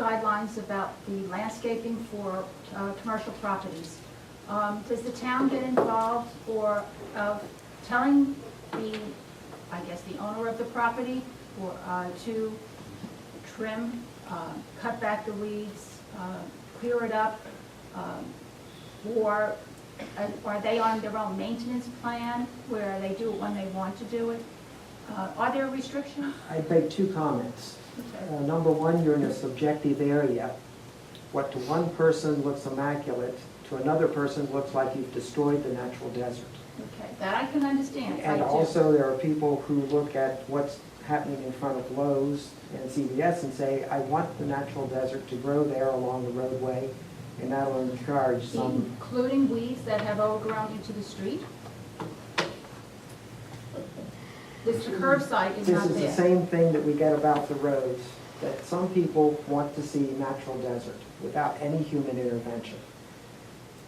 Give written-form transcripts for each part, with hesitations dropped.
guidelines about the landscaping for commercial properties. Does the town get involved or telling the, I guess, the owner of the property or to trim, cut back the weeds, clear it up, or are they on their own maintenance plan where they do it when they want to do it? Are there restrictions? I'd make two comments. Okay. Number one, you're in a subjective area. What to one person looks immaculate, to another person looks like you've destroyed the natural desert. Okay, that I can understand. And I do. also, there are people who look at what's happening in front of Lowe's and CVS and say, I want the natural desert to grow there along the roadway, and that'll encourage some. Including weeds that have overgrown into the street? The curbside is not This is the there. same thing that we get about the roads, that some people want to see natural desert without any human intervention.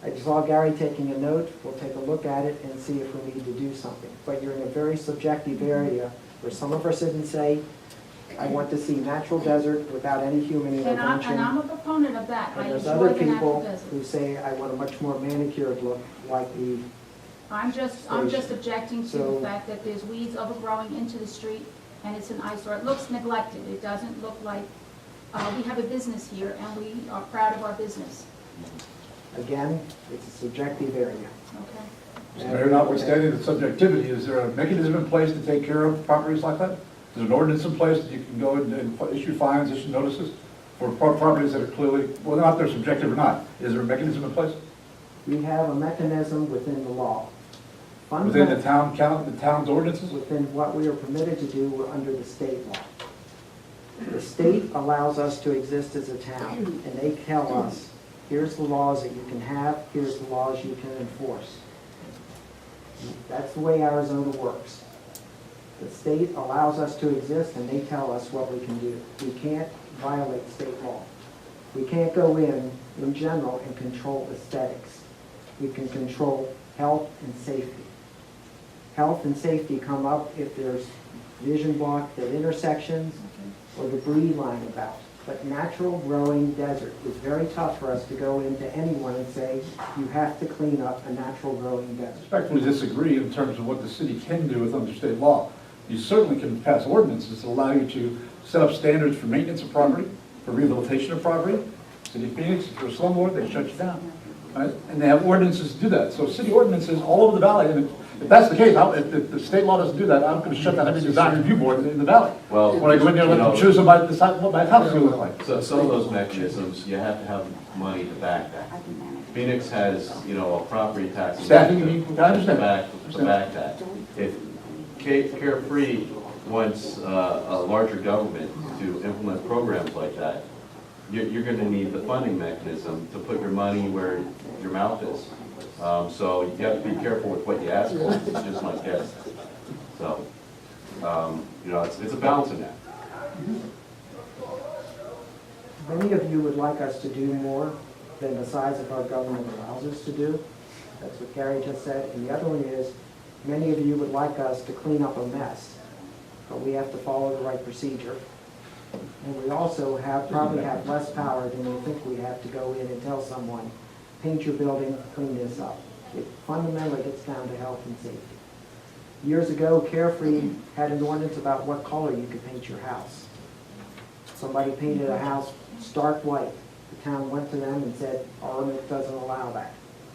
I just saw Gary taking a note. We'll take a look at it and see if we need to do something. But you're in a very subjective area where some of our citizens say, I want to see natural desert without any human And intervention. I'm a proponent of that. And I there's enjoy other the natural people desert. who say, I want a much more manicured look like the. I'm just objecting to So- the fact that there's weeds overgrowing into the street and it's an eyesore. It looks neglected. It doesn't look like, we have a business here and we are proud of our business. Again, it's a subjective area. Okay? Mr. Mayor, notwithstanding the subjectivity, is there a mechanism in place to take care of properties like that? Is there an ordinance in place that you can go and issue fines, issue notices for properties that are clearly, whether or not they're subjective or not? Is there a mechanism in place? We have a mechanism within the law. Within the town's ordinances? Within what we are permitted to do under the state law. The state allows us to exist as a town, and they tell us, here's the laws that you can have, here's the laws you can enforce. That's the way Arizona works. The state allows us to exist, and they tell us what we can do. We can't violate state law. We can't go in general, and control aesthetics. We can control health and safety. Health and safety come up if there's vision blocked at intersections or debris lying about. But natural growing desert is very tough for us to go into anyone and say, you have to clean up a natural growing desert. Respectfully disagree in terms of what the city can do with under state law. You certainly can pass ordinances that allow you to set up standards for maintenance of property, for rehabilitation of property. City of Phoenix, if you're a slumlord, they shut you down. Right? And they have ordinances to do that. So city ordinances all over the valley, and if that's the case, if the state law doesn't do that, I'm going to shut down every design review board in the valley. Well, When I go in there, let them choose about decide what my house is going to look like. So some of those mechanisms, you have to have money to back that. Phoenix has, a property tax. Staffing, you mean? I understand. To back that. If Carefree wants a larger government to implement programs like that, you're going to need the funding mechanism to put your money where your mouth is. So you have to be careful with what you ask for, it's just my guess. So, it's a balancing act. Many of you would like us to do more than the size of our government allows us to do. That's what Gary just said. And the other one is, many of you would like us to clean up a mess, but we have to follow the right procedure. And we also probably have less power than we think we have to go in and tell someone, paint your building, clean this up. It fundamentally gets down to health and safety. Years ago, Carefree had an ordinance about what color you could paint your house. Somebody painted a house stark white. The town went to them and said, our ordinance doesn't allow that.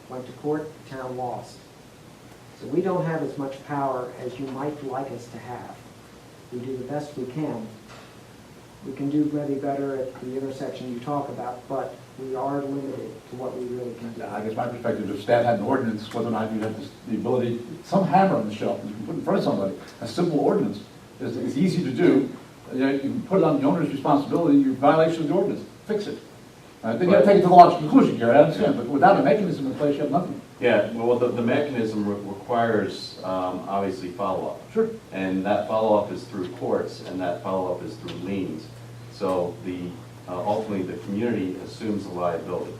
Went to court, the town lost. So we don't have as much power as you might like us to have. We do the best we can. We can do maybe better at the intersection you talk about, but we are limited to what we really can do. I guess my perspective, if staff had an ordinance, whether or not you have the ability, some hammer on the shelf that you can put in front of somebody, a simple ordinance is easy to do. You can put it on the owner's responsibility, your violation of the ordinance, fix it. Then you have to take it to the logical conclusion, Gary, I understand, but without a mechanism in place, you have nothing. Yeah, well, the mechanism requires, obviously, follow-up. Sure. And that follow-up is through courts, and that follow-up is through liens. So ultimately, the community assumes the liability.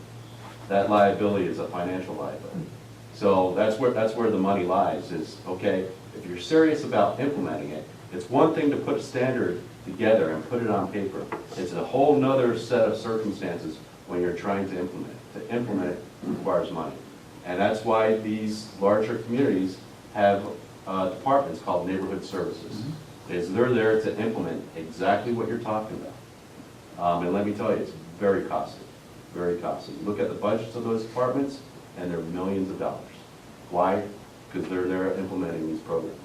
That liability is a financial liability. So that's where the money lies, is, okay, if you're serious about implementing it, it's one thing to put a standard together and put it on paper. It's a whole nother set of circumstances when you're trying to implement it. To implement it requires money. And that's why these larger communities have departments called neighborhood services. Is they're there to implement exactly what you're talking about. And let me tell you, it's very costly, very costly. Look at the budgets of those departments, and they're millions of dollars. Why? Because they're there implementing these programs.